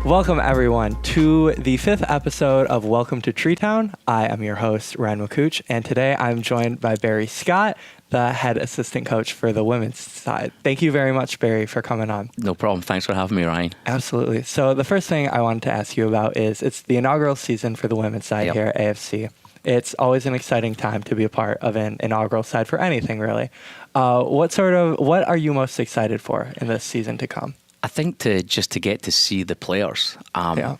Welcome, everyone, to the 5th episode of Welcome to Treetown. I am your host, Ryan McCooch, and today I'm joined by Barry Scott, the head assistant coach for the women's side. Thank you very much, Barry, for coming on. No problem. Thanks for having me, Ryan. Absolutely. So the first thing I wanted to ask you about is it's the inaugural season for the women's side here at AFC. It's always an exciting time to be a part of an inaugural side for anything, really. What are you most excited for in this season to come? I think to get to see the players.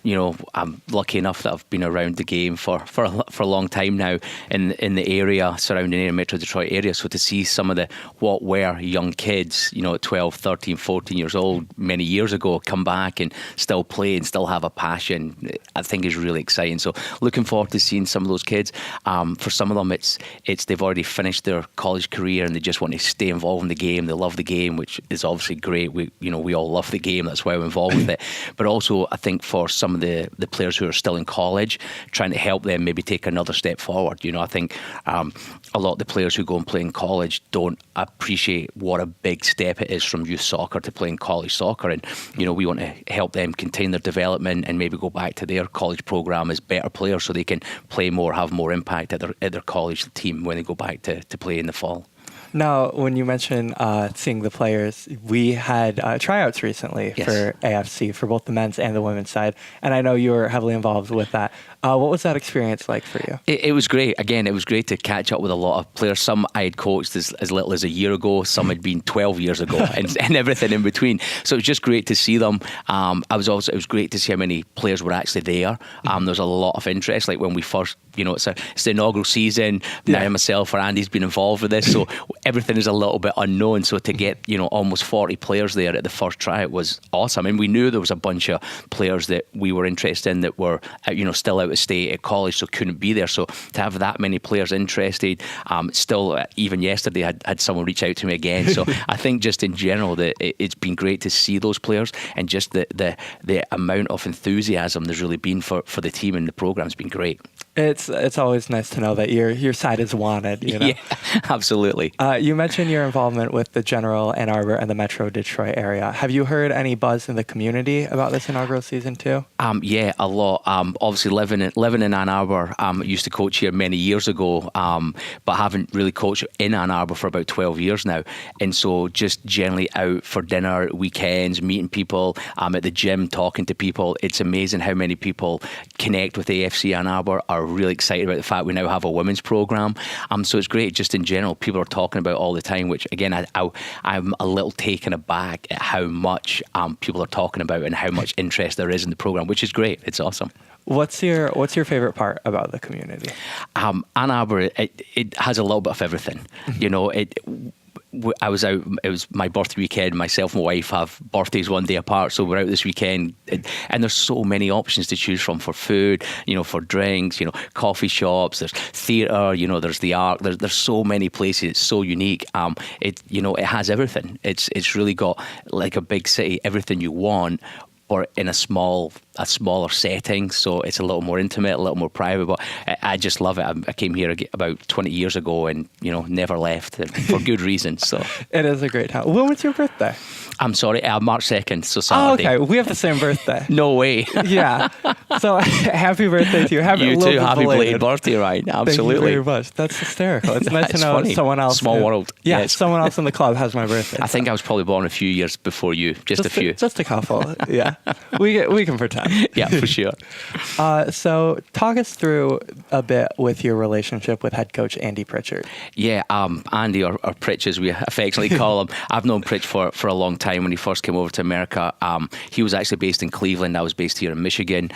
You know, I'm lucky enough that I've been around the game for a long time now in the area, surrounding area, Metro Detroit area. So to see some of what were young kids, you know, at 12, 13, 14 years old many years ago, come back and still play and still have a passion, I think is really exciting. So looking forward to seeing some of those kids. For some of them, it's they've already finished their college career and they just want to stay involved in the game. They love the game, which is obviously great. We all love the game, that's why we're involved with it. But also I think for some of the players who are still in college, trying to help them maybe take another step forward. You know, I think a lot of the players who go and play in college don't appreciate what a big step it is from youth soccer to playing college soccer. And you know, we want to help them contain their development and maybe go back to their college program as better players so they can play more, have more impact at their college team when they go back to play in the fall. Now, when you mentioned seeing the players, we had tryouts recently for AFC for both the men's and the women's side, and I know you were heavily involved with that. What was that experience like for you? It was great. Again, it was great to catch up with a lot of players. Some I had coached as little as a year ago, some had been 12 years ago, and everything in between. So it was just great to see them. It was great to see how many players were actually there. There's a lot of interest. Like when we first, you know, it's the inaugural season. Now myself or Andy's been involved with this, so everything is a little bit unknown. So to get, you know, almost 40 players there at the first tryout was awesome. And we knew there was a bunch of players that we were interested in that were, you know, still out of state at college, so couldn't be there. So to have that many players interested, still even yesterday I had someone reach out to me again. So I think just in general that it's been great to see those players, and just the amount of enthusiasm there's really been for the team and the program's been great. It's always nice to know that your side is wanted, you know? Yeah, absolutely. You mentioned your involvement with the general Ann Arbor and the Metro Detroit area. Have you heard any buzz in the community about this inaugural season too? Yeah, a lot. Obviously living in Ann Arbor, used to coach here many years ago, but haven't really coached in Ann Arbor for about 12 years now. And so just generally out for dinner, weekends, meeting people, at the gym, talking to people. It's amazing how many people connect with AFC Ann Arbor, are really excited about the fact we now have a women's program. So it's great just in general. People are talking about all the time, which again, I'm a little taken aback at how much people are talking about and how much interest there is in the program, which is great. It's awesome. What's your favorite part about the community? Ann Arbor, it has a little bit of everything. You know, I was out, it was my birthday weekend. Myself and my wife have birthdays one day apart, so we're out this weekend, and there's so many options to choose from for food, you know, for drinks, you know, coffee shops, there's theatre, you know, there's the art, there's so many places. It's so unique. It has everything. It's really got, like a big city, everything you want, or in a smaller setting, so it's a little more intimate, a little more private. But I just love it. I came here about 20 years ago, and you know, never left for good reasons. So it is a great town. When was your birthday? I'm sorry, March 2nd, so Saturday. Oh, okay. We have the same birthday. No way. Yeah. So happy birthday to you. You too. Happy belated birthday, right? Absolutely. Thank you very much. That's hysterical. It's nice to know funny. Someone else. Small world. Yeah, yes. Someone else in the club has my birthday. I think I was probably born a few years before you. Just a few. Just a couple. Yeah. We can pretend. Yeah, for sure. So talk us through a bit with your relationship with head coach Andy Pritchard. Yeah, Andy, or Pritch as we affectionately call him. I've known Pritch for a long time. When he first came over to America, he was actually based in Cleveland. I was based here in Michigan.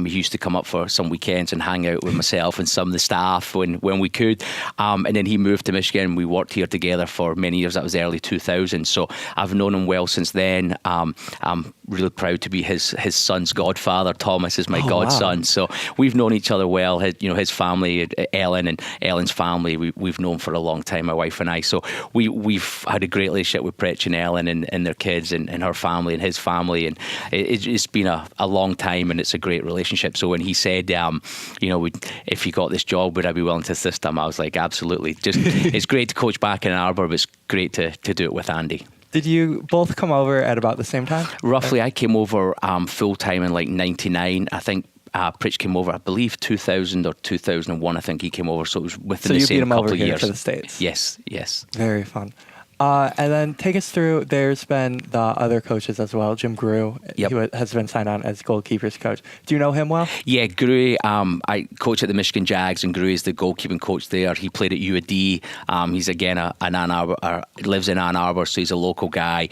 He used to come up for some weekends and hang out with myself and some of the staff when we could. And then he moved to Michigan. We worked here together for many years. That was early 2000s. So I've known him well since then. I'm really proud to be his son's godfather. Thomas is my godson. Wow. So we've known each other well. His family, Ellen and Ellen's family, we've known for a long time, my wife and I. So we've had a great relationship with Pritch and Ellen and their kids and her family and his family. And it's been a long time, and it's a great relationship. So when he said, if you got this job, would I be willing to assist him? I was like, absolutely. Just it's great to coach back in Ann Arbor, but it's great to do it with Andy. Did you both come over at about the same time? Roughly, I came over full time in like '99. I think Pritch came over, I believe, 2000 or 2001. I think he came over, so it was within the same couple of years. So you beat him over here to the States. Yes. Very fun. And then take us through, there's been the other coaches as well. Jim Grew, he has been signed on as goalkeepers coach. Do you know him well? Yeah, Grew, I coach at the Michigan Jags, and Grew is the goalkeeping coach there. He played at UAD. He's again an Ann Arbor, lives in Ann Arbor, so he's a local guy.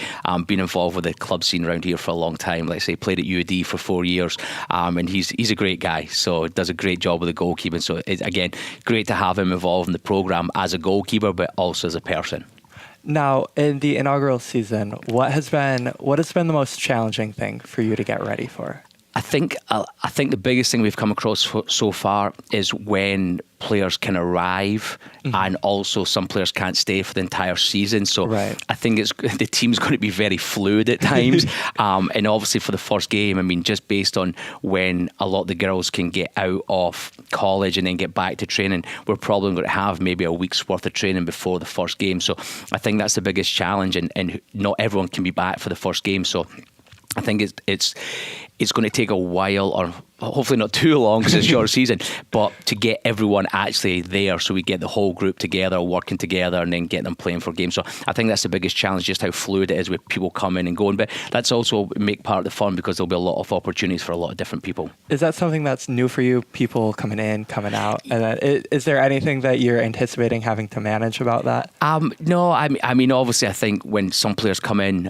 Been involved with the club scene around here for a long time. Like I say, played at UAD for 4 years, and he's a great guy. So does a great job with the goalkeeping. So it's, again, great to have him involved in the program as a goalkeeper, but also as a person. Now, in the inaugural season, what has been the most challenging thing for you to get ready for? I think the biggest thing we've come across so far is when players can arrive, and also some players can't stay for the entire season. So I think the team's going to be very fluid at times. And obviously for the first game, I mean, just based on when a lot of the girls can get out of college and then get back to training, we're probably going to have maybe a week's worth of training before the first game. So I think that's the biggest challenge, and not everyone can be back for the first game. So I think it's going to take a while, or hopefully not too long because it's a short season, but to get everyone actually there, so we get the whole group together, working together, and then get them playing for games. So I think that's the biggest challenge, just how fluid it is with people coming and going. But that's also make part of the fun, because there'll be a lot of opportunities for a lot of different people. Is that something that's new for you, people coming in, coming out? And is there anything that you're anticipating having to manage about that? No, I mean, obviously, I think when some players come in,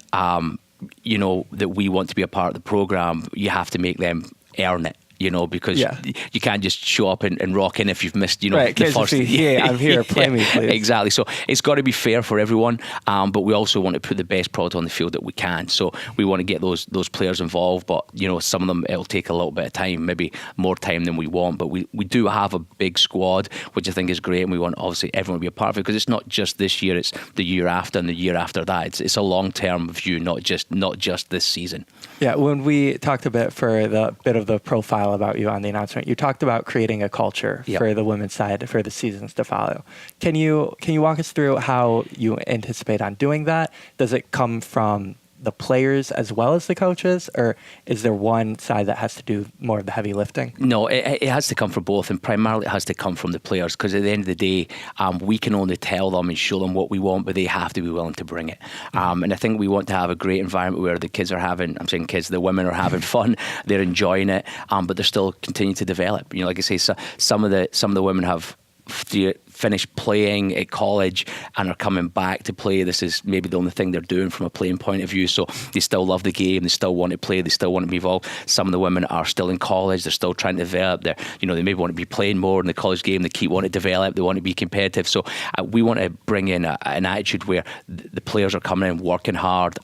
you know, that we want to be a part of the program, you have to make them earn it. You know, because you can't just show up and rock in if you've missed, you know, the first. Yeah, I'm here. Play me, please. Exactly. So it's got to be fair for everyone, but we also want to put the best product on the field that we can. So we want to get those players involved, but you know, some of them it'll take a little bit of time, maybe more time than we want. But we do have a big squad, which I think is great, and we want obviously everyone to be a part of it, because it's not just this year; it's the year after and the year after that. It's a long term view, not just this season. Yeah, when we talked a bit for the bit of the profile about you on the announcement, you talked about creating a culture for the women's side for the seasons to follow. Can you walk us through how you anticipate on doing that? Does it come from the players as well as the coaches, or is there one side that has to do more of the heavy lifting? No, it has to come from both, and primarily it has to come from the players, because at the end of the day, we can only tell them and show them what we want, but they have to be willing to bring it. And I think we want to have a great environment where the kids are having, I'm saying kids, the women are having fun, they're enjoying it, but they're still continuing to develop. You know, like I say, some of the women have finished playing at college and are coming back to play. This is maybe the only thing they're doing from a playing point of view, so they still love the game, they still want to play, they still want to be involved. Some of the women are still in college, they're still trying to develop. They maybe want to be playing more in the college game, they keep wanting to develop, they want to be competitive. So we want to bring in an attitude where the players are coming in working hard,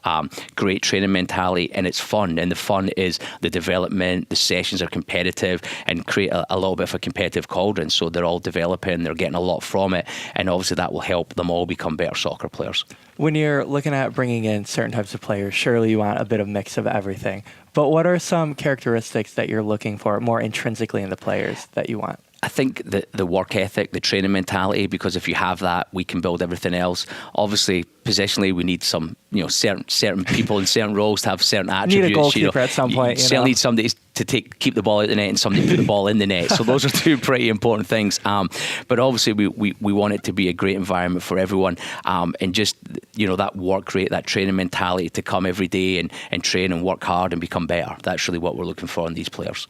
great training mentality, and it's fun, and the fun is the development, the sessions are competitive, and create a little bit of a competitive cauldron, so they're all developing, they're getting a lot from it, and obviously that will help them all become better soccer players. When you're looking at bringing in certain types of players, surely you want a bit of mix of everything. But what are some characteristics that you're looking for more intrinsically in the players that you want? I think the work ethic, the training mentality, because if you have that, we can build everything else. Obviously, positionally, we need some, certain people in certain roles to have certain attributes. Need a goalkeeper at some point. You still need somebody to keep the ball out the net and somebody to put the ball in the net. So those are two pretty important things. But obviously, we want it to be a great environment for everyone, and just that work rate, that training mentality to come every day and train and work hard and become better. That's really what we're looking for in these players.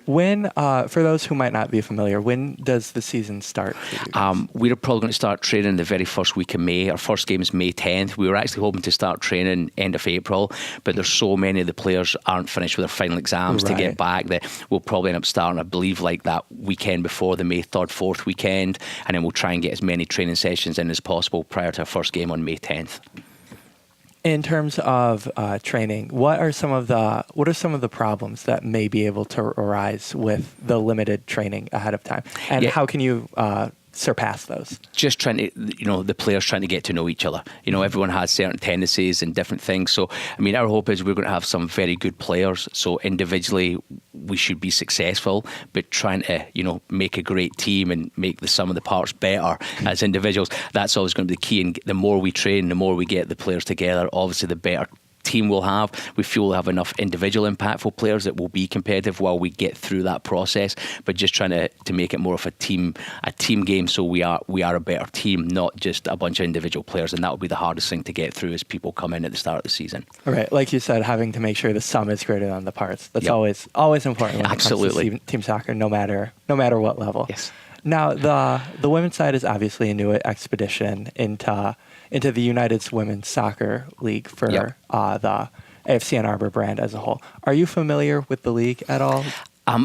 When, for those who might not be familiar, when does the season start for you guys? We're probably going to start training the very first week of May. Our first game is May 10th. We were actually hoping to start training end of April, but there's so many of the players aren't finished with their final exams to get back that we'll probably end up starting, I believe, like that weekend before the May 3rd, 4th weekend, and then we'll try and get as many training sessions in as possible prior to our first game on May 10th. In terms of training, what are some of the problems that may be able to arise with the limited training ahead of time, and how can you surpass those? Just trying to, the players trying to get to know each other. Everyone has certain tendencies and different things. So, our hope is we're going to have some very good players. So individually, we should be successful, but trying to, make a great team and make the sum of the parts better as individuals, that's always going to be the key. And the more we train, the more we get the players together, obviously the better team we'll have. We feel we'll have enough individual impactful players that will be competitive while we get through that process, but just trying to make it more of a team game, so we are a better team, not just a bunch of individual players. And that will be the hardest thing to get through as people come in at the start of the season. Right, like you said, having to make sure the sum is greater than the parts. That's always important when Absolutely. it comes to team soccer, no matter what level. Yes. Now, the women's side is obviously a new expedition into the United's Women's Soccer League for the AFC Ann Arbor brand as a whole. Are you familiar with the league at all?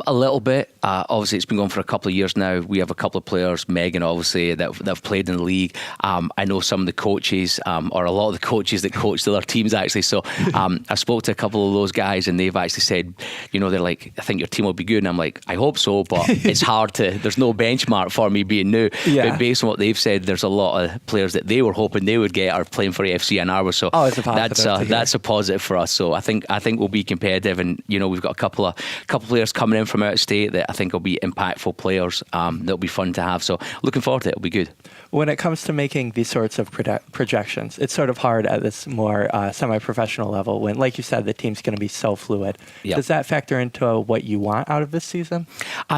A little bit. Obviously, it's been going for a couple of years now. We have a couple of players, Megan, obviously, that have played in the league. I know some of the coaches, or a lot of the coaches that coach the other teams, actually. So I spoke to a couple of those guys, and they've actually said, they're like, I think your team will be good. And I'm like, I hope so, but it's hard to, there's no benchmark for me being new. Yeah. But based on what they've said, there's a lot of players that they were hoping they would get are playing for AFC Ann Arbor. So that's a positive for us. So I think we'll be competitive, and we've got a couple of players coming in from out of state that I think will be impactful players. That'll be fun to have. So looking forward to it. It'll be good. When it comes to making these sorts of projections, it's sort of hard at this more semi-professional level when, like you said, the team's going to be so fluid. Yep. Does that factor into what you want out of this season?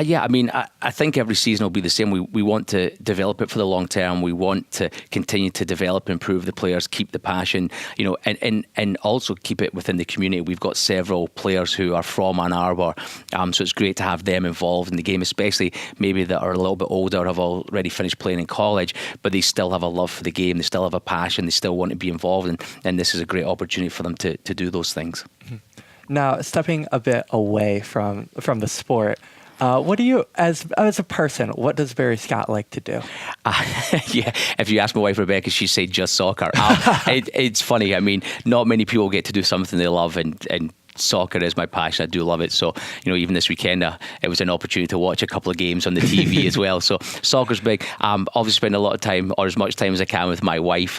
Yeah, I mean, I think every season will be the same. We want to develop it for the long term. We want to continue to develop, improve the players, keep the passion, and also keep it within the community. We've got several players who are from Ann Arbor, so it's great to have them involved in the game, especially maybe that are a little bit older, have already finished playing in college, but they still have a love for the game, they still have a passion, they still want to be involved, and this is a great opportunity for them to do those things. Mm-hmm. Now, stepping a bit away from the sport, what do you, as a person, what does Barry Scott like to do? Yeah, if you ask my wife Rebecca, she'd say just soccer. It's funny. I mean, not many people get to do something they love, and soccer is my passion. I do love it. So, even this weekend, it was an opportunity to watch a couple of games on the TV as well. So, soccer's big. Obviously, spend a lot of time, or as much time as I can, with my wife.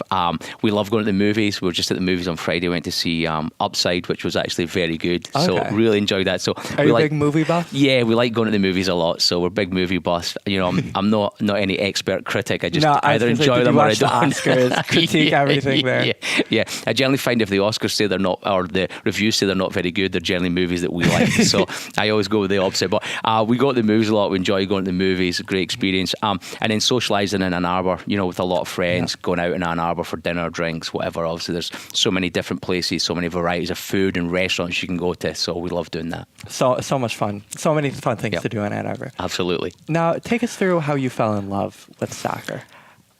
We love going to the movies. We were just at the movies on Friday. Went to see Upside, which was actually very good. Okay. So, really enjoyed that. So, are you a big movie buff? Yeah, we like going to the movies a lot. So, we're big movie buffs. I'm not any expert critic. I just either enjoy them or I don't. Oscars, critique everything there. Yeah. I generally find if the Oscars say they're not, or the reviews say they're not very good, they're generally movies that we like. So I always go with the opposite. But we go to the movies a lot. We enjoy going to the movies. A great experience. And then socialising in Ann Arbor, with a lot of friends, going out in Ann Arbor for dinner, drinks, whatever. Obviously, there's so many different places, so many varieties of food and restaurants you can go to. So we love doing that. So much fun. So many fun things to do in Ann Arbor. Absolutely. Now, take us through how you fell in love with soccer.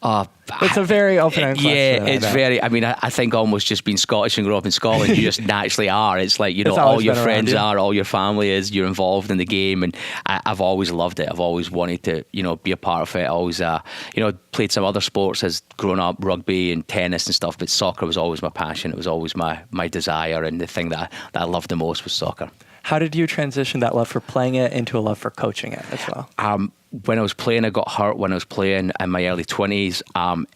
It's a very open-ended question. Yeah, it's very. I mean, I think almost just being Scottish and growing up in Scotland, you just naturally are. It's like all your friends are, all your family is. You're involved in the game, and I've always loved it. I've always wanted to, be a part of it. I always, played some other sports as growing up, rugby and tennis and stuff. But soccer was always my passion. It was always my desire, and the thing that I loved the most was soccer. How did you transition that love for playing it into a love for coaching it as well? When I was playing, I got hurt when I was playing in my early 20s,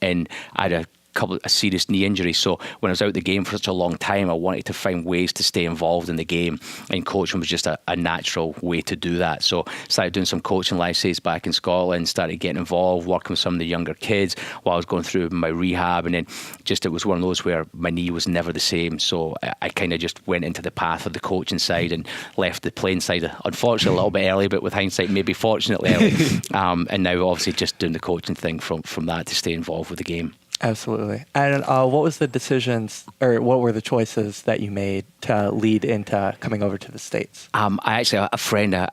and I had a serious knee injury. So when I was out of the game for such a long time, I wanted to find ways to stay involved in the game, and coaching was just a natural way to do that. So started doing some coaching licenses back in Scotland, started getting involved, working with some of the younger kids while I was going through my rehab, and then it was one of those where my knee was never the same. So I kind of just went into the path of the coaching side and left the playing side, unfortunately a little bit early, but with hindsight maybe fortunately early. And now obviously just doing the coaching thing from that to stay involved with the game. Absolutely. And what was the decisions, or what were the choices that you made to lead into coming over to the States? I actually, a friend, a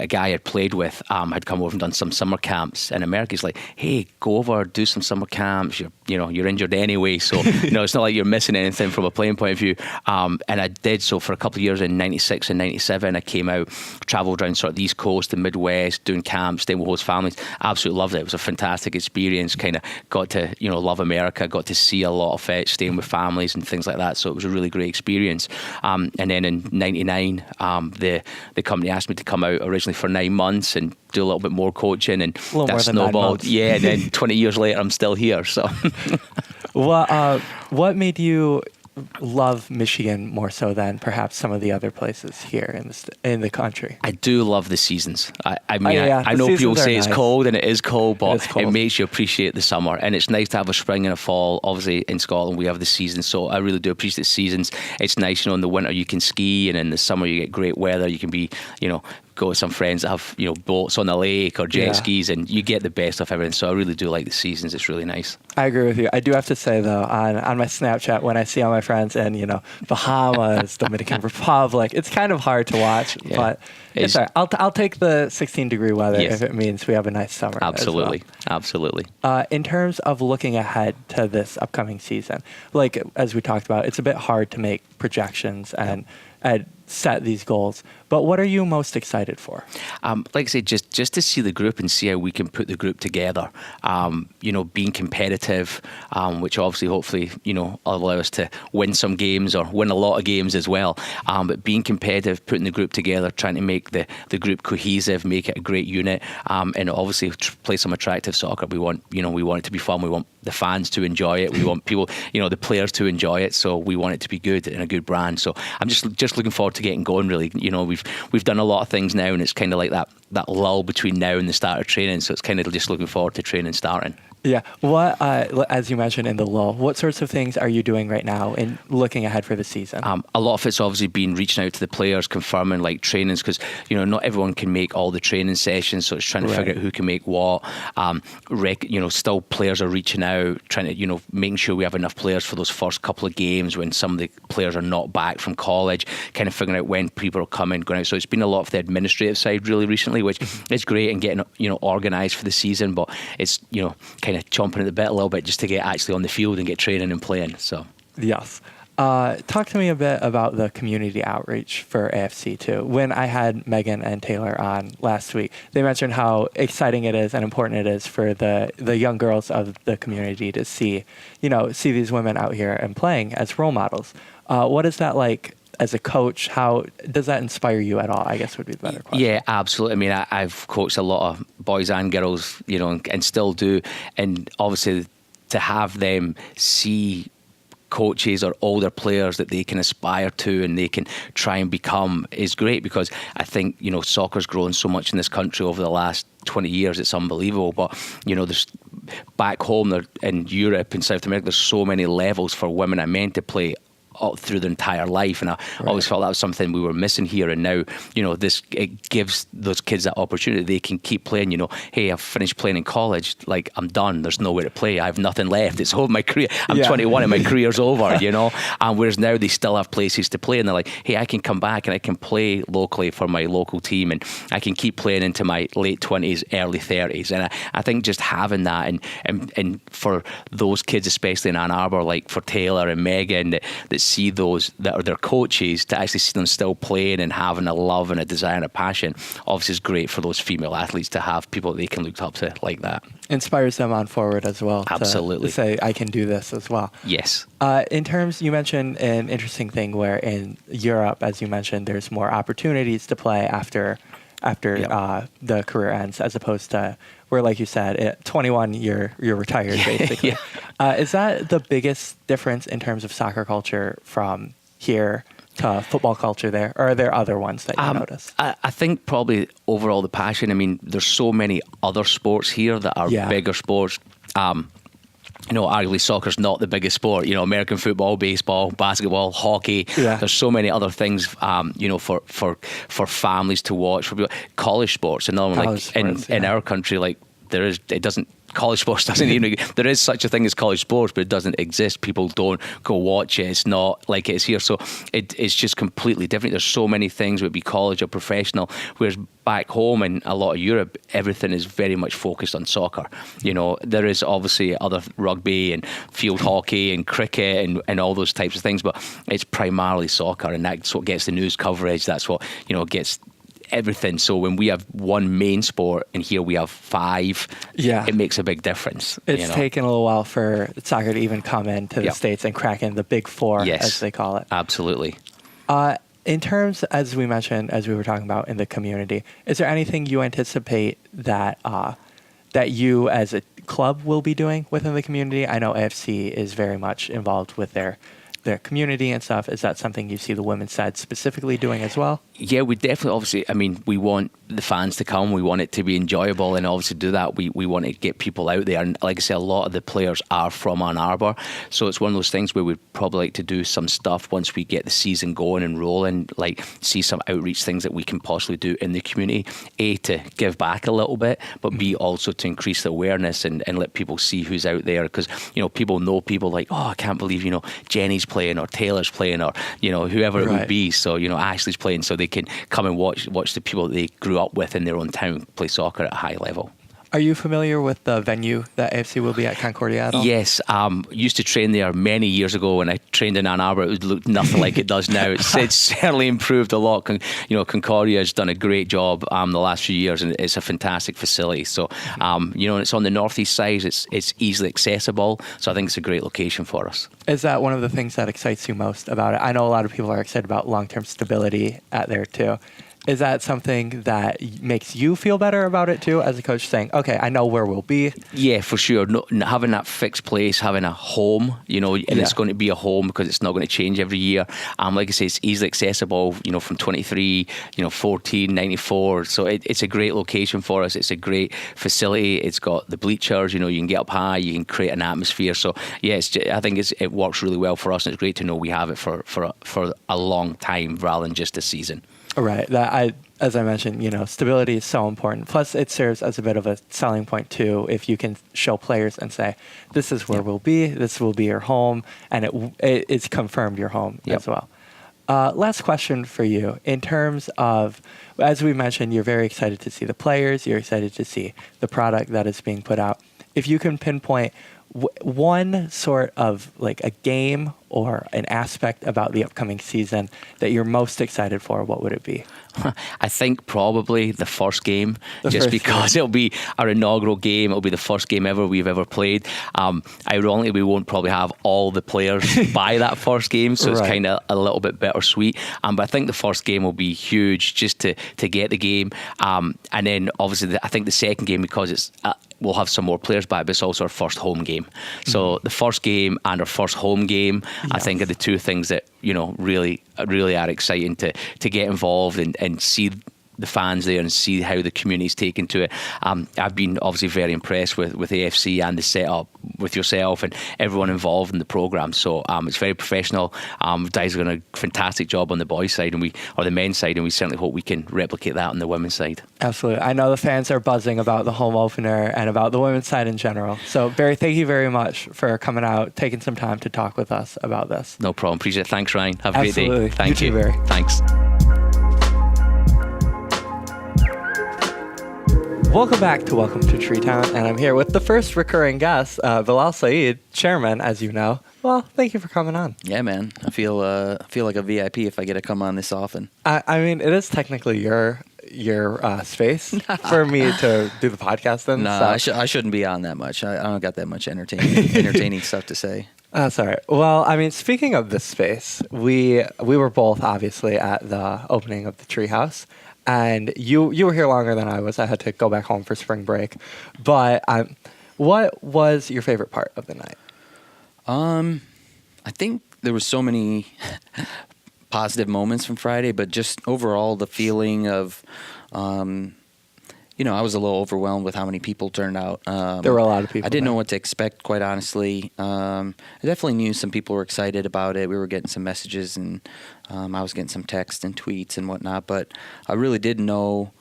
guy I had played with, had come over and done some summer camps in America. He's like, hey, go over, do some summer camps. You're injured anyway, so it's not like you're missing anything from a playing point of view. And I did so for a couple of years in '96 and '97. I came out, travelled around sort of the East Coast, the Midwest, doing camps, staying with host families. Absolutely loved it. It was a fantastic experience. Kind of got to love America, got to see a lot of it, staying with families and things like that. So it was a really great experience. And then in '99, the company asked me to come out originally for 9 months and do a little bit more coaching, and that snowballed. Yeah, and then 20 years later, I'm still here. So, what made you love Michigan more so than perhaps some of the other places here in the country? I do love the seasons. I mean, I the know people seasons are say it's nice. cold, and it is cold, but cold. it makes you appreciate the summer. And it's nice to have a spring and a fall. Obviously, in Scotland, we have the seasons, so I really do appreciate the seasons. It's nice, in the winter you can ski, and in the summer you get great weather. You can be, go with some friends that have, boats on the lake or jet skis, and you get the best of everything. So I really do like the seasons. It's really nice. I agree with you. I do have to say, though, on my Snapchat, when I see all my friends in, Bahamas, Dominican Republic, it's kind of hard to watch, but it's all right. I'll take the 16-degree weather if it means we have a nice summer. Absolutely. Absolutely. In terms of looking ahead to this upcoming season, like as we talked about, it's a bit hard to make projections and set these goals. But what are you most excited for? Like I said, just to see the group and see how we can put the group together. Being competitive, which obviously, hopefully, will allow us to win some games or win a lot of games as well. But being competitive, putting the group together, trying to make the group cohesive, make it a great unit, and obviously play some attractive soccer. We want it to be fun. We want the fans to enjoy it. We want people, the players to enjoy it. So we want it to be good and a good brand. So I'm just looking forward to getting going. Really, we've done a lot of things now, and it's kind of like that lull between now and the start of training. So it's kind of just looking forward to training starting. Yeah. What, as you mentioned in the lull, what sorts of things are you doing right now in looking ahead for the season? A lot of it's obviously been reaching out to the players, confirming like trainings, because not everyone can make all the training sessions, so it's trying to figure out who can make what. Still players are reaching out, trying to making sure we have enough players for those first couple of games when some of the players are not back from college, kind of figuring out when people are coming, going out. So it's been a lot of the administrative side really recently, which is great, and getting organised for the season, but it's kind of chomping at the bit a little bit just to get actually on the field and get training and playing. So yes. Talk to me a bit about the community outreach for AFC too. When I had Megan and Taylor on last week, they mentioned how exciting it is and important it is for the young girls of the community to see these women out here and playing as role models. What is that like as a coach? How does that inspire you at all, I guess would be the better question. Yeah, absolutely. I mean, I've coached a lot of boys and girls, and still do. And obviously to have them see coaches or older players that they can aspire to and they can try and become is great, because I think, soccer's grown so much in this country over the last 20 years. It's unbelievable. But, there's back home there in Europe and South America, there's so many levels for women and men to play through their entire life, and I always felt that was something we were missing here. And now, it gives those kids that opportunity. They can keep playing. Hey, I've finished playing in college. Like, I'm done. There's nowhere to play. I have nothing left. It's over. My career. I'm 21 and my career's over. And whereas now they still have places to play, and they're like, hey, I can come back and I can play locally for my local team, and I can keep playing into my late 20s, early 30s. And I think just having that, and for those kids, especially in Ann Arbor, like for Taylor and Megan, that see those that are their coaches, to actually see them still playing and having a love and a desire and a passion, obviously is great for those female athletes to have people that they can look up to like that. Inspires them on forward as well. Absolutely. To say, I can do this as well. Yes. In terms, you mentioned an interesting thing where in Europe, as you mentioned, there's more opportunities to play after the career ends, as opposed to where, like you said, at 21, you're retired, basically. Is that the biggest difference in terms of soccer culture from here to football culture there? Or are there other ones that you notice? I think probably overall the passion. I mean, there's so many other sports here that are bigger sports. Arguably soccer's not the biggest sport. American football, baseball, basketball, hockey. Yeah. There's so many other things. For families to watch. For people, college sports. Another one, like in our country, like college sports doesn't even. There is such a thing as college sports, but it doesn't exist. People don't go watch it. It's not like it's here. So it's just completely different. There's so many things, would be college or professional, whereas back home in a lot of Europe, everything is very much focused on soccer. There is obviously other rugby and field hockey and cricket and all those types of things, but it's primarily soccer, and that's what gets the news coverage. That's what gets everything. So when we have one main sport and here we have 5, it makes a big difference. It's taken a little while for soccer to even come into the States and crack in the big 4, as they call it. Absolutely. In terms, as we mentioned, as we were talking about in the community, is there anything you anticipate that you as a club will be doing within the community? I know AFC is very much involved with their the community and stuff. Is that something you see the women's side specifically doing as well? Yeah, we definitely, obviously, I mean, we want the fans to come. We want it to be enjoyable, and obviously to do that, we want to get people out there. And like I say, a lot of the players are from Ann Arbor, so it's one of those things where we'd probably like to do some stuff once we get the season going and rolling, like see some outreach things that we can possibly do in the community. A, to give back a little bit, but B, also to increase the awareness and let people see who's out there. Because, you know, people know people like, oh, I can't believe, you know, Jenny's playing or Taylor's playing or, you know, whoever it would be. So, you know, Ashley's playing, so they can come and watch the people that they grew up with in their own town play soccer at a high level. Are you familiar with the venue that AFC will be at, Concordia at all? Yes, used to train there many years ago. When I trained in Ann Arbor, it looked nothing like it does now. It's certainly improved a lot. You know, Concordia has done a great job the last few years, and it's a fantastic facility. So, you know, and it's on the northeast side. It's easily accessible. So I think it's a great location for us. Is that one of the things that excites you most about it? I know a lot of people are excited about long-term stability at there too. Is that something that makes you feel better about it too, as a coach, saying, okay, I know where we'll be? Yeah, for sure. No, having that fixed place, having a home, you know, and it's going to be a home because it's not going to change every year. Like I say, it's easily accessible, you know, from 23, you know, 14, 94. So it's a great location for us. It's a great facility. It's got the bleachers, you know, you can get up high, you can create an atmosphere. So, yeah, I think it works really well for us, and it's great to know we have it for a long time rather than just a season. Right. As I mentioned, you know, stability is so important. Plus, it serves as a bit of a selling point too. If you can show players and say, "This is where we'll be. This will be your home," and it's confirmed your home as well. Last question for you. In terms of, as we mentioned, you're very excited to see the players. You're excited to see the product that is being put out. If you can pinpoint one sort of like a game or an aspect about the upcoming season that you're most excited for, what would it be? I think probably the first game, just because it'll be our inaugural game. It'll be the first game we've ever played. Ironically, we won't probably have all the players by that first game, so it's kind of a little bit bittersweet. But I think the first game will be huge just to get the game. And then obviously I think the second game, because it's we'll have some more players back, but it's also our first home game. So the first game and our first home game, I think, are the two things that, you know, really are exciting to get involved and see the fans there and see how the community's taken to it. I've been obviously very impressed with AFC and the setup with yourself and everyone involved in the program. So it's very professional. Guys are doing a fantastic job on the boys' side or the men's side, and we certainly hope we can replicate that on the women's side. Absolutely. I know the fans are buzzing about the home opener and about the women's side in general. So Barry, thank you very much for coming out, taking some time to talk with us about this. No problem. Appreciate it. Thanks, Ryan. Have a great day. Thank you. Barry. Thanks. Welcome back to Welcome to Treetown, and I'm here with the first recurring guest, Bilal Saeed, chairman, as you know. Well, thank you for coming on. Yeah, man. I feel like a VIP if I get to come on this often. I mean, it is technically your space for me to do the podcast in. No, so. I shouldn't be on that much. I don't got that much entertaining stuff to say. That's all right. Well, I mean, speaking of this space, we were both obviously at the opening of the Treehouse. And you were here longer than I was. I had to go back home for spring break. But what was your favorite part of the night? I think there was so many positive moments from Friday, but just overall the feeling of, I was a little overwhelmed with how many people turned out. There were a lot of people. I didn't know what to expect, quite honestly. I definitely knew some people were excited about it. We were getting some messages, and I was getting some texts and tweets and whatnot. But I really didn't know,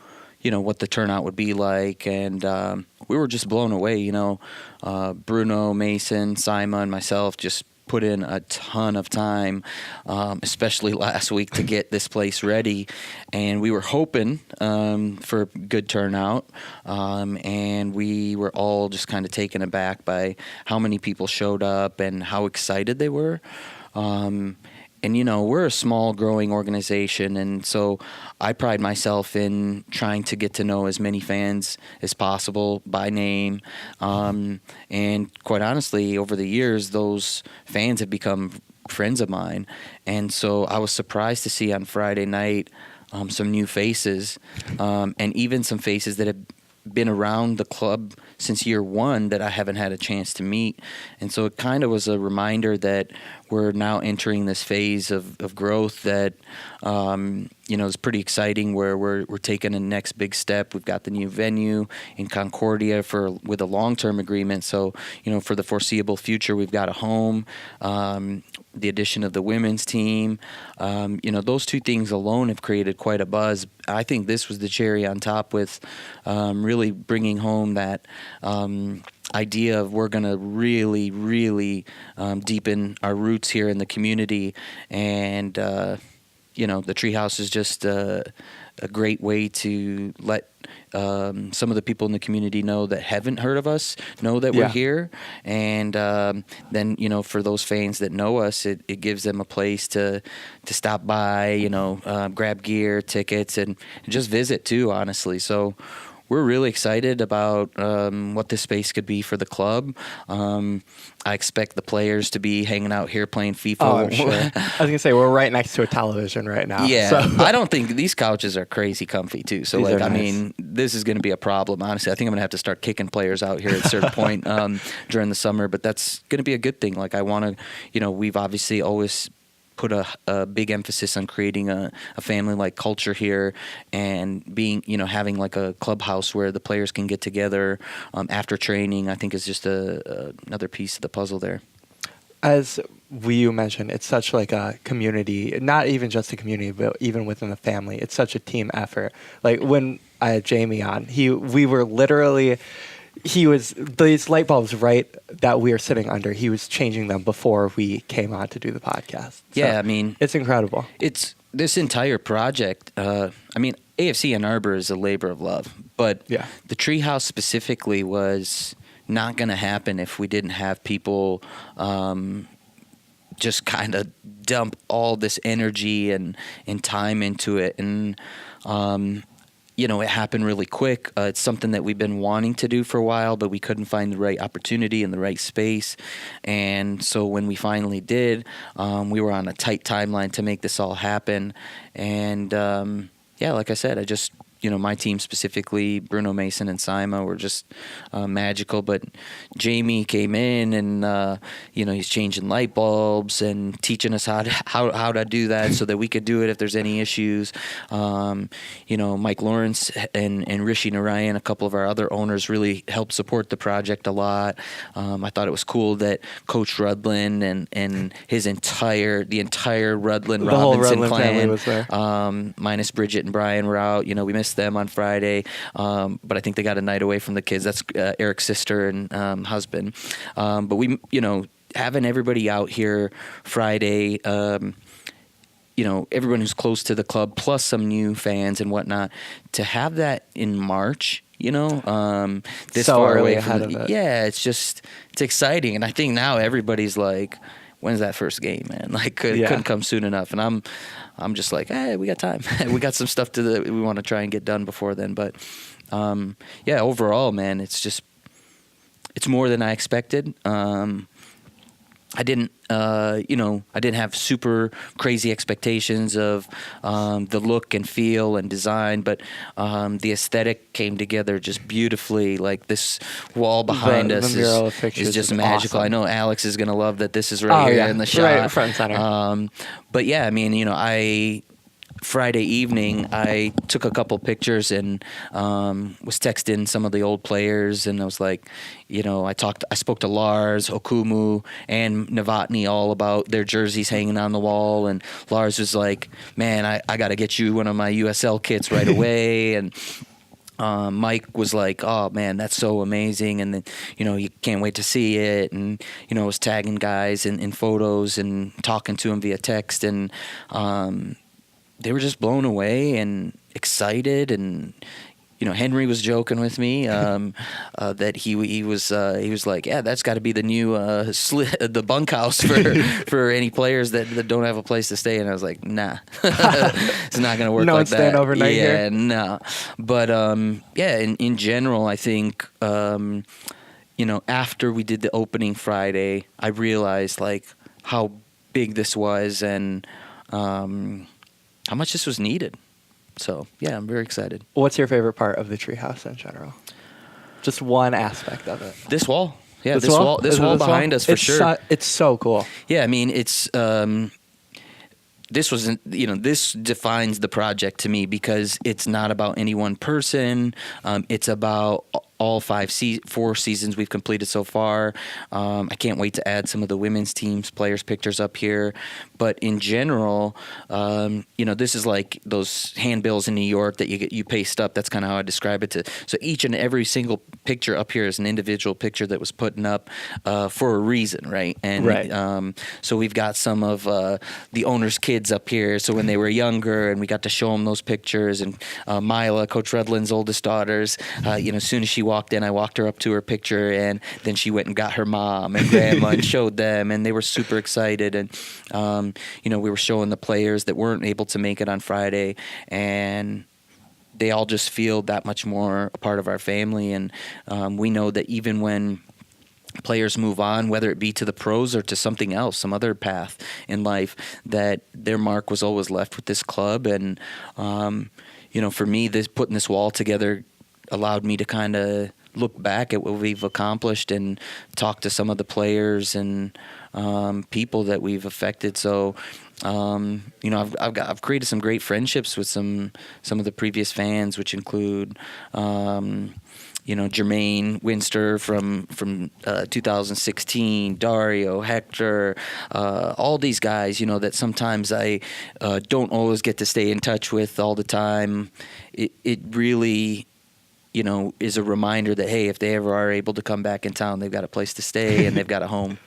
what the turnout would be like. And we were just blown away. Bruno, Mason, Simon, myself just put in a ton of time, especially last week, to get this place ready. And we were hoping for good turnout. And we were all just kind of taken aback by how many people showed up and how excited they were. And, we're a small, growing organization, and so I pride myself in trying to get to know as many fans as possible by name. And quite honestly, over the years, those fans have become friends of mine. And so I was surprised to see on Friday night some new faces, and even some faces that have been around the club since year one that I haven't had a chance to meet. And so it kind of was a reminder that we're now entering this phase of growth that is pretty exciting, where we're taking the next big step. We've got the new venue in Concordia with a long-term agreement. So, for the foreseeable future, we've got a home, the addition of the women's team. Those two things alone have created quite a buzz. I think this was the cherry on top, with really bringing home that idea of we're going to really, really deepen our roots here in the community. And, the Treehouse is just a great way to let some of the people in the community know that haven't heard of us, know that we're here. And then, for those fans that know us, it gives them a place to stop by, grab gear, tickets, and just visit too, honestly. So we're really excited about what this space could be for the club. I expect the players to be hanging out here playing FIFA. Oh, sure. I was going to say, we're right next to a television right now. Yeah, so. I don't think these couches are crazy comfy too. So, nice. This is going to be a problem. Honestly, I think I'm going to have to start kicking players out here at a certain point during the summer. But that's going to be a good thing. Like, I want to, we've obviously always put a big emphasis on creating a family-like culture here, and being, having like a clubhouse where the players can get together after training, I think is just another piece of the puzzle there. As you mentioned, it's such like a community, not even just a community, but even within the family, it's such a team effort. Like when I had Jamie on, we were literally... these light bulbs, right, that we are sitting under, he was changing them before we came on to do the podcast. Yeah, so it's incredible. It's this entire project. AFC Ann Arbor is a labor of love, but the Treehouse specifically was not going to happen if we didn't have people just kind of dump all this energy and time into it. And it happened really quick. It's something that we've been wanting to do for a while, but we couldn't find the right opportunity and the right space. And so when we finally did, we were on a tight timeline to make this all happen. And like I said, I just my team specifically, Bruno, Mason, and Sima, were just magical. But Jamie came in and, he's changing light bulbs and teaching us how to do that so that we could do it if there's any issues. Mike Lawrence and Rishi Narayan, a couple of our other owners, really helped support the project a lot. I thought it was cool that Coach Rudlin and the entire Rudlin Robinson clan was there. Minus Bridget and Brian were out. We missed them on Friday, but I think they got a night away from the kids. That's Eric's sister and husband. But we, having everybody out here Friday, everyone who's close to the club, plus some new fans and whatnot, to have that in March, this so far early away from ahead of it. Yeah, it's exciting. And I think now everybody's like, when's that first game, man? Like, couldn't come soon enough. And I'm just like, hey, we got time. We got some stuff we want to try and get done before then. But overall, man, it's more than I expected. I didn't have super crazy expectations of the look and feel and design, but the aesthetic came together just beautifully. Like, this wall behind us is just magical. Awesome. I know Alex is going to love that this is right here in the shot. Right front and center. But yeah, Friday evening, I took a couple pictures and was texting some of the old players, and I was like, I spoke to Lars, Okumu, and Novotny all about their jerseys hanging on the wall, and Lars was like, man, I got to get you one of my USL kits right away, and Mike was like, oh man, that's so amazing, and then you can't wait to see it, and was tagging guys in photos and talking to him via text, and they were just blown away and excited. And Henry was joking with me that he was like, yeah, that's got to be the new the bunkhouse for any players that don't have a place to stay. And I was like, nah, it's not gonna work. No like one's staying that. overnight yeah, here. No. But in general, I think after we did the opening Friday, I realized like how big this was and how much this was needed. So, yeah, I'm very excited. What's your favorite part of the Treehouse in general? Just one aspect of it. This wall. Yeah, this wall behind us for sure. It's so cool. Yeah, I mean, it's this wasn't, this defines the project to me because it's not about any one person. It's about all 4 seasons we've completed so far. I can't wait to add some of the women's teams players' pictures up here. But in general, this is like those handbills in New York that you paste up. That's kind of how I describe it. So each and every single picture up here is an individual picture that was put up for a reason, right? And so we've got some of the owner's kids up here. So when they were younger, and we got to show them those pictures. And Mila, Coach Redland's oldest daughters, as soon as she walked in, I walked her up to her picture, and then she went and got her mom and grandma and showed them, and they were super excited. And we were showing the players that weren't able to make it on Friday, and they all just feel that much more a part of our family. And we know that even when players move on, whether it be to the pros or to something else, some other path in life, that their mark was always left with this club. And for me, putting this wall together allowed me to kind of look back at what we've accomplished and talk to some of the players and people that we've affected. So, I've created some great friendships with some of the previous fans, which include, Jermaine Winster from 2016, Dario, Hector, all these guys, that sometimes I don't always get to stay in touch with all the time. It really is a reminder that, hey, if they ever are able to come back in town, they've got a place to stay and they've got a home.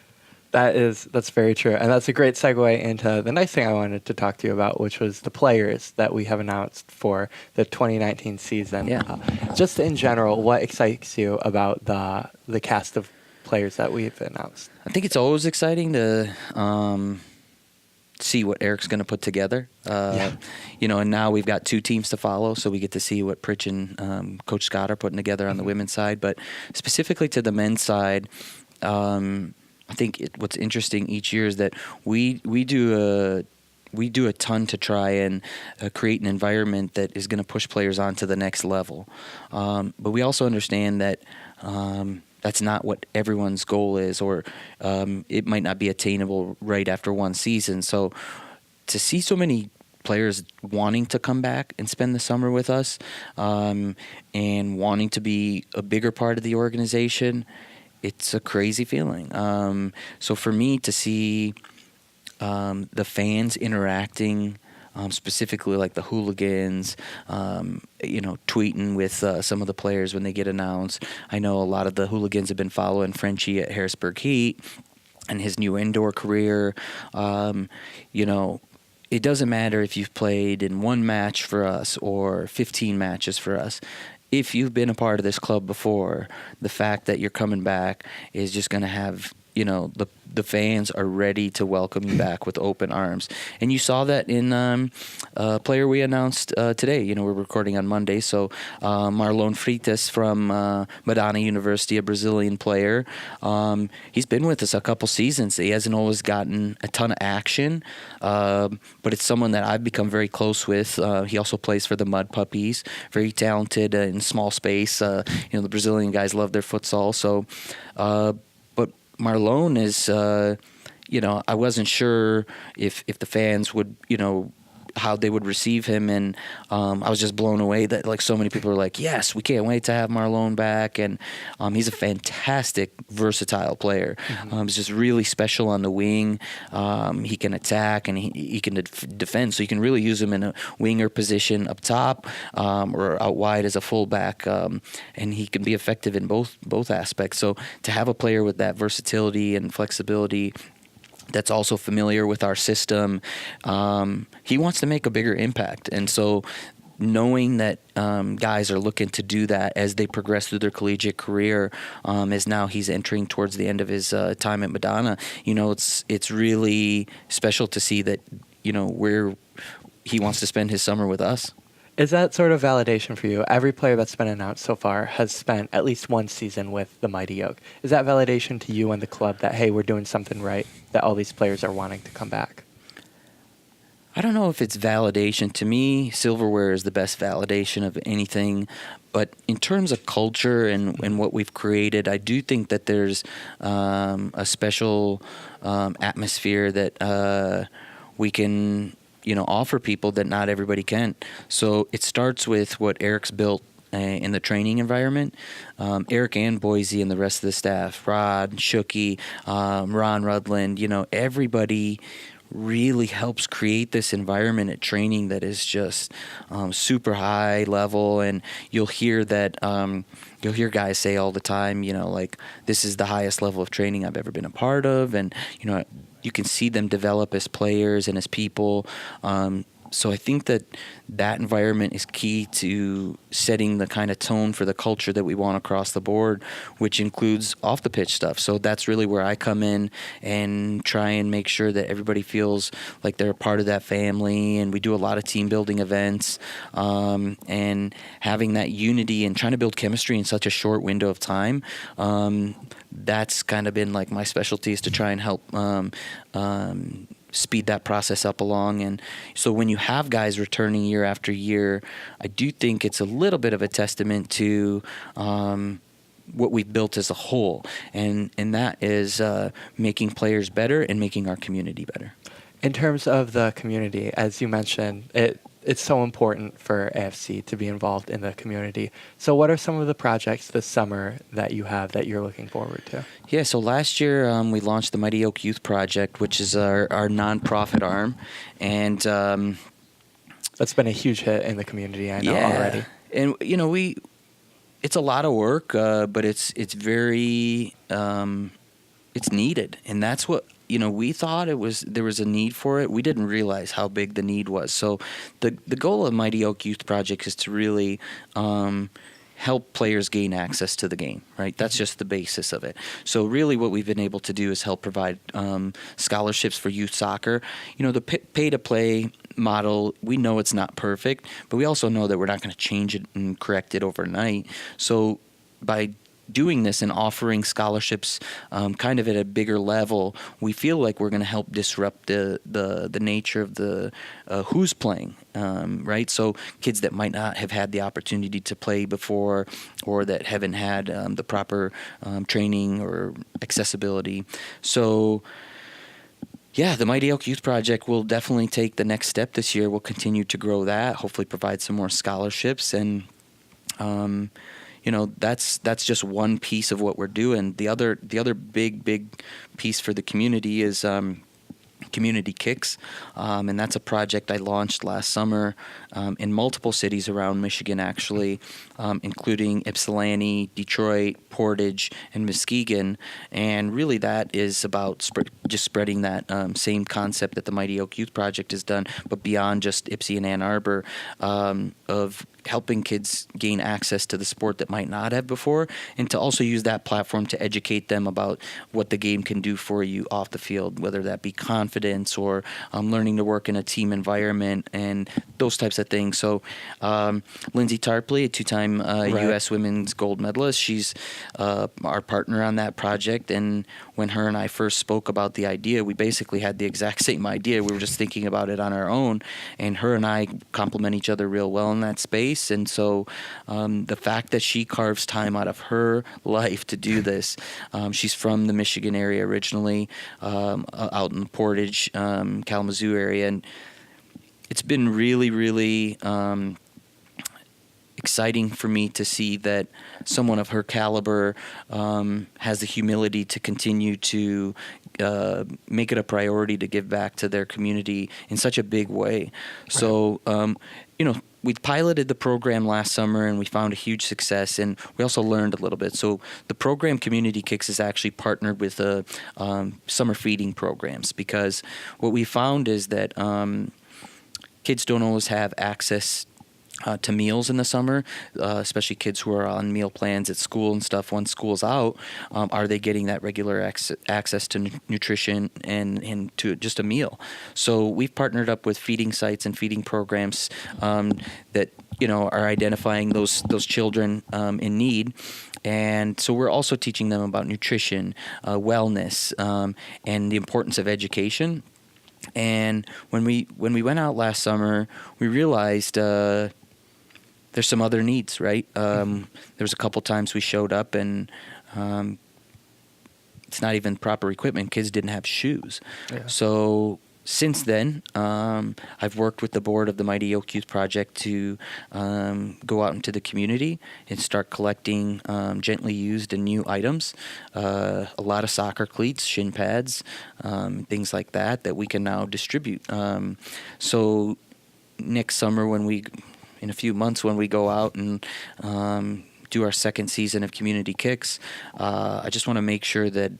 That's very true. And that's a great segue into the next thing I wanted to talk to you about, which was the players that we have announced for the 2019 season. Yeah. Just in general, what excites you about the cast of players that we've announced? I think it's always exciting to see what Eric's going to put together. And now we've got 2 teams to follow, so we get to see what Pritch and Coach Scott are putting together on the women's side. But specifically to the men's side, I think what's interesting each year is that we do a ton to try and create an environment that is going to push players on to the next level. But we also understand that that's not what everyone's goal is, or it might not be attainable right after one season. So to see so many players wanting to come back and spend the summer with us and wanting to be a bigger part of the organization, it's a crazy feeling. So for me to see the fans interacting, specifically like the hooligans, tweeting with some of the players when they get announced. I know a lot of the hooligans have been following Frenchie at Harrisburg Heat and his new indoor career. It doesn't matter if you've played in 1 match for us or 15 matches for us. If you've been a part of this club before, the fact that you're coming back is just going to have, the fans are ready to welcome you back with open arms. And you saw that in a player we announced today. We're recording on Monday. So Marlon Freitas from Madonna University, a Brazilian player. He's been with us a couple seasons. He hasn't always gotten a ton of action, but it's someone that I've become very close with. He also plays for the Mud Puppies, very talented in small space. The Brazilian guys love their futsal. So, but Marlon is, I wasn't sure if the fans would, how they would receive him, and I was just blown away that like so many people are like, yes, we can't wait to have Marlon back. And he's a fantastic, versatile player. Mm-hmm. He's just really special on the wing. He can attack and he can defend, so you can really use him in a winger position up top or out wide as a fullback, and he can be effective in both aspects. So to have a player with that versatility and flexibility that's also familiar with our system, he wants to make a bigger impact. And so knowing that guys are looking to do that as they progress through their collegiate career, as now he's entering towards the end of his time at Madonna, it's really special to see that, where he wants to spend his summer with us. Is that sort of validation for you? Every player that's been announced so far has spent at least 1 season with the Mighty Oak. Is that validation to you and the club that, hey, we're doing something right, that all these players are wanting to come back? I don't know if it's validation. To me, silverware is the best validation of anything. But in terms of culture and what we've created, I do think that there's a special atmosphere that we can, offer people that not everybody can. So it starts with what Eric's built in the training environment. Eric and Boise and the rest of the staff, Rod, Shooky, Ron Rudland, everybody really helps create this environment at training that is just super high level. And you'll hear that you'll hear guys say all the time, like, this is the highest level of training I've ever been a part of. And you can see them develop as players and as people. So I think that environment is key to setting the kind of tone for the culture that we want across the board, which includes off the pitch stuff. So that's really where I come in and try and make sure that everybody feels like they're a part of that family. And we do a lot of team building events, and having that unity and trying to build chemistry in such a short window of time. That's kind of been like my specialty, is to try and help speed that process up along. And so when you have guys returning year after year, I do think it's a little bit of a testament to what we've built as a whole, and that is making players better and making our community better. In terms of the community, as you mentioned, it's so important for AFC to be involved in the community. So what are some of the projects this summer that you have that you're looking forward to? Yeah, so last year we launched the Mighty Oak Youth Project, which is our nonprofit arm. And that's been a huge hit in the community, I know, already. And, it's a lot of work, but it's very, it's needed. And that's what, we thought there was a need for it. We didn't realize how big the need was. So the goal of Mighty Oak Youth Project is to really help players gain access to the game, right? That's just the basis of it. So really what we've been able to do is help provide scholarships for youth soccer. The pay-to-play model, we know it's not perfect, but we also know that we're not going to change it and correct it overnight. So by doing this and offering scholarships kind of at a bigger level, we feel like we're going to help disrupt the nature of the who's playing, right? So kids that might not have had the opportunity to play before, or that haven't had the proper training or accessibility. So yeah, the Mighty Oak Youth Project will definitely take the next step this year. We'll continue to grow that, hopefully provide some more scholarships, and that's just one piece of what we're doing. The other big piece for the community is Community Kicks, and that's a project I launched last summer in multiple cities around Michigan, actually, including Ypsilanti, Detroit, Portage, and Muskegon. And really that is about just spreading that same concept that the Mighty Oak Youth Project has done, but beyond just Ypsi and Ann Arbor, of helping kids gain access to the sport that might not have before, and to also use that platform to educate them about what the game can do for you off the field, whether that be confidence or learning to work in a team environment and those types of things. So Lindsay Tarpley, a two-time U.S. women's gold medalist, she's our partner on that project. And when her and I first spoke about the idea, we basically had the exact same idea. We were just thinking about it on our own, and her and I complement each other real well in that space. And so the fact that she carves time out of her life to do this, she's from the Michigan area originally, out in the Portage, Kalamazoo area, and it's been really, really exciting for me to see that someone of her caliber has the humility to continue to make it a priority to give back to their community in such a big way. Right. So, we piloted the program last summer and we found a huge success, and we also learned a little bit. So the program Community Kicks is actually partnered with summer feeding programs, because what we found is that kids don't always have access to meals in the summer, especially kids who are on meal plans at school and stuff. Once school's out, are they getting that regular access to nutrition and to just a meal? So we've partnered up with feeding sites and feeding programs that are identifying those children in need. And so we're also teaching them about nutrition, wellness, and the importance of education. And when we went out last summer, we realized there's some other needs, right? There was a couple times we showed up and it's not even proper equipment. Kids didn't have shoes. Yeah. So since then, I've worked with the board of the Mighty Oak Youth Project to go out into the community and start collecting gently used and new items. A lot of soccer cleats, shin pads, things like that we can now distribute. So next summer, in a few months, when we go out and do our second season of Community Kicks, I just want to make sure that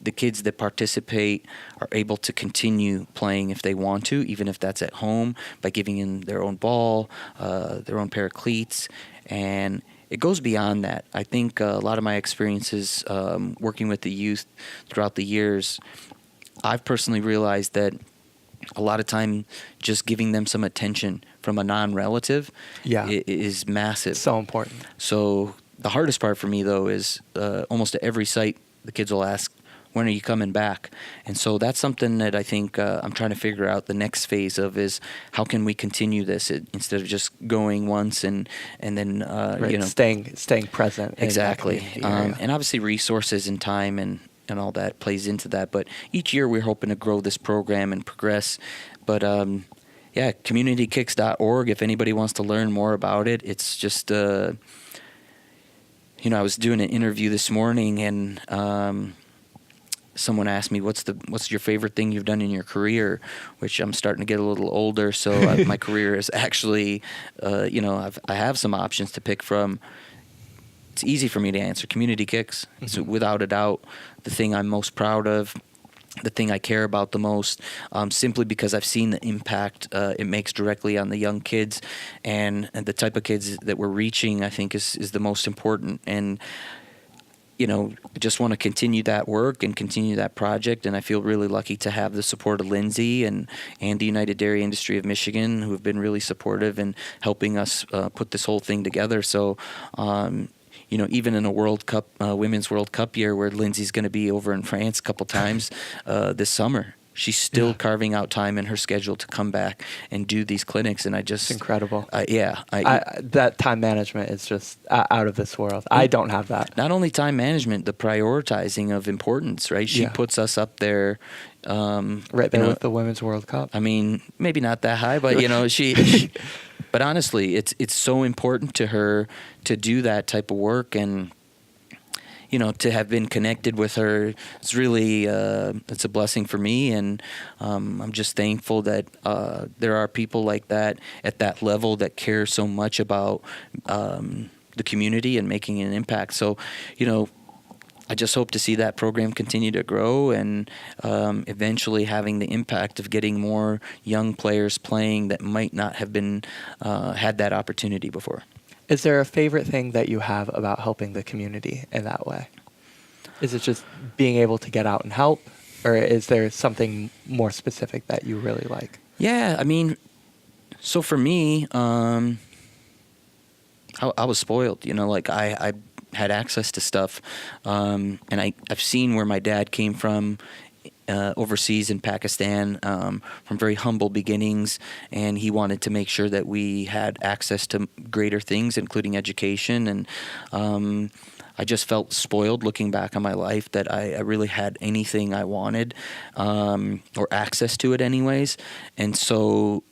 the kids that participate are able to continue playing if they want to, even if that's at home, by giving them their own ball, their own pair of cleats. And it goes beyond that. I think a lot of my experiences working with the youth throughout the years, I've personally realized that a lot of time just giving them some attention from a non-relative is massive. So important. So the hardest part for me, though, is almost at every site the kids will ask, when are you coming back? And so that's something that I think I'm trying to figure out the next phase of is how can we continue this instead of just going once and then right. Staying present. Exactly. And obviously resources and time and all that plays into that. But each year we're hoping to grow this program and progress. But communitykicks.org, if anybody wants to learn more about it. It's just I was doing an interview this morning and someone asked me, what's your favorite thing you've done in your career? Which I'm starting to get a little older, so my career is actually, I have some options to pick from. It's easy for me to answer. Community Kicks, so without a doubt, the thing I'm most proud of, the thing I care about the most, simply because I've seen the impact it makes directly on the young kids, and the type of kids that we're reaching, I think, is the most important. And I just want to continue that work and continue that project, and I feel really lucky to have the support of Lindsay and the United Dairy Industry of Michigan, who have been really supportive in helping us put this whole thing together. So, even in a World Cup, Women's World Cup year, where Lindsay's going to be over in France a couple times this summer, she's still carving out time in her schedule to come back and do these clinics, and it's incredible. That time management is just out of this world. I don't have that. Not only time management, the prioritizing of importance, right? She puts us up there. Right there with the Women's World Cup. I mean, maybe not that high, but she but honestly, it's so important to her to do that type of work, and to have been connected with her, it's really it's a blessing for me, and I'm just thankful that there are people like that at that level that care so much about the community and making an impact. So, I just hope to see that program continue to grow and eventually having the impact of getting more young players playing that might not have been had that opportunity before. Is there a favorite thing that you have about helping the community in that way? Is it just being able to get out and help, or is there something more specific that you really like? Yeah, I mean, so for me, I was spoiled. I had access to stuff, and I've seen where my dad came from. Overseas in Pakistan, from very humble beginnings, and he wanted to make sure that we had access to greater things, including education. And I just felt spoiled looking back on my life that I really had anything I wanted, or access to it anyways. And so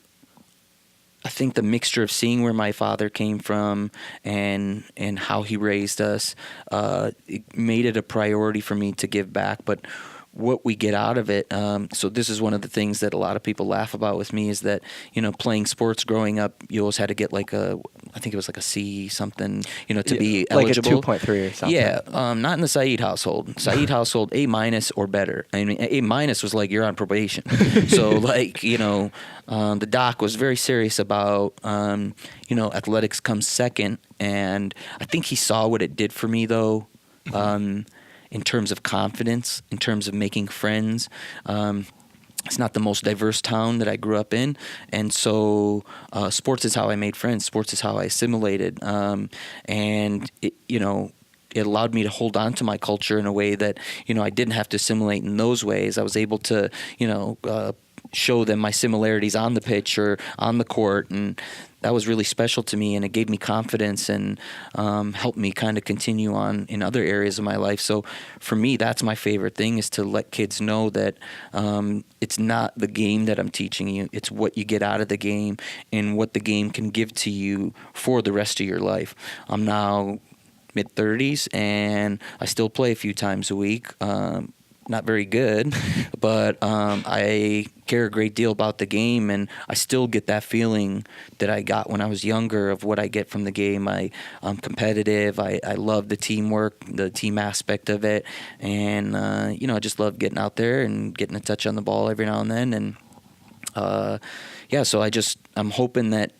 I think the mixture of seeing where my father came from and how he raised us, it made it a priority for me to give back. But what we get out of it, so this is one of the things that a lot of people laugh about with me, is that, playing sports growing up, you always had to get I think it was like a C something, to be eligible. Like a 2.3 or something. Yeah, not in the Saeed household. Saeed household, A- or better. I mean, A- was like, you're on probation. So the doc was very serious about, athletics comes second. And I think he saw what it did for me, though. In terms of confidence, in terms of making friends. It's not the most diverse town that I grew up in. And so sports is how I made friends. Sports is how I assimilated. And, it allowed me to hold on to my culture in a way that, I didn't have to assimilate in those ways. I was able to, show them my similarities on the pitch or on the court, and that was really special to me, and it gave me confidence and helped me kind of continue on in other areas of my life. So for me, that's my favorite thing, is to let kids know that it's not the game that I'm teaching you, it's what you get out of the game and what the game can give to you for the rest of your life. I'm now mid-30s, and I still play a few times a week. Not very good, but I care a great deal about the game, and I still get that feeling that I got when I was younger of what I get from the game. I'm competitive. I love the teamwork, the team aspect of it, and I just love getting out there and getting a touch on the ball every now and then. And so I'm hoping that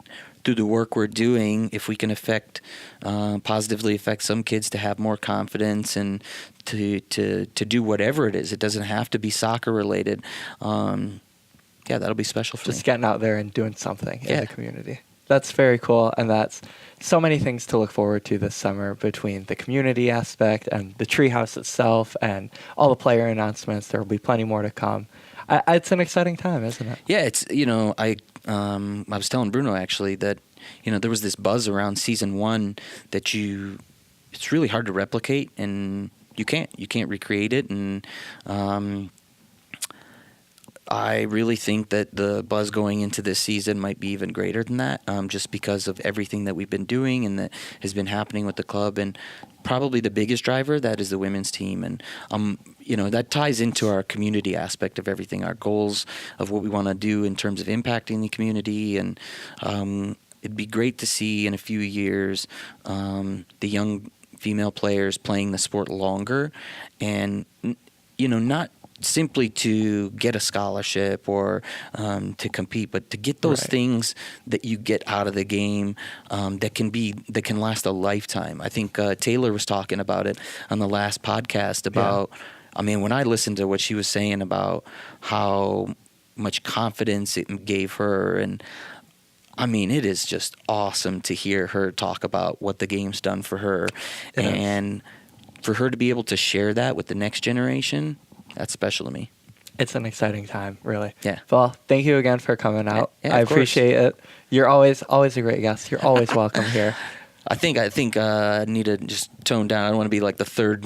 through the work we're doing, if we can positively affect some kids to have more confidence and to do whatever it is. It doesn't have to be soccer related. That'll be special for me. Just getting out there and doing something in the community. That's very cool, and that's so many things to look forward to this summer between the community aspect and the Treehouse itself and all the player announcements. There will be plenty more to come. It's an exciting time, isn't it? Yeah, it's I was telling Bruno actually that there was this buzz around season 1 that it's really hard to replicate, and you can't recreate it. And I really think that the buzz going into this season might be even greater than that, just because of everything that we've been doing and that has been happening with the club. And probably the biggest driver, that is the women's team. And that ties into our community aspect of everything, our goals of what we want to do in terms of impacting the community. And it'd be great to see in a few years the young female players playing the sport longer, and not simply to get a scholarship or to compete, but to get those things that you get out of the game that can last a lifetime. I think Taylor was talking about it on the last podcast about. Yeah. I mean, when I listened to what she was saying about how much confidence it gave her, and I mean, it is just awesome to hear her talk about what the game's done for her, and for her to be able to share that with the next generation. That's special to me. It's an exciting time, really. Yeah. Well, thank you again for coming out. Yeah, I appreciate it. You're always a great guest. You're always welcome here. I think I need to just tone down. I don't want to be like the third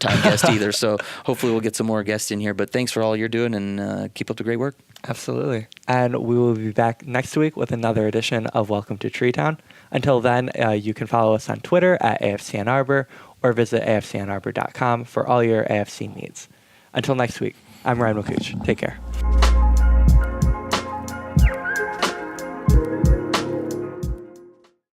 time guest either. So hopefully we'll get some more guests in here. But thanks for all you're doing, and keep up the great work. Absolutely. And we will be back next week with another edition of Welcome to Treetown. Until then, you can follow us on Twitter at AFC Ann Arbor or visit afcannarbor.com for all your AFC needs. Until next week, I'm Ryan McCooch. Take care.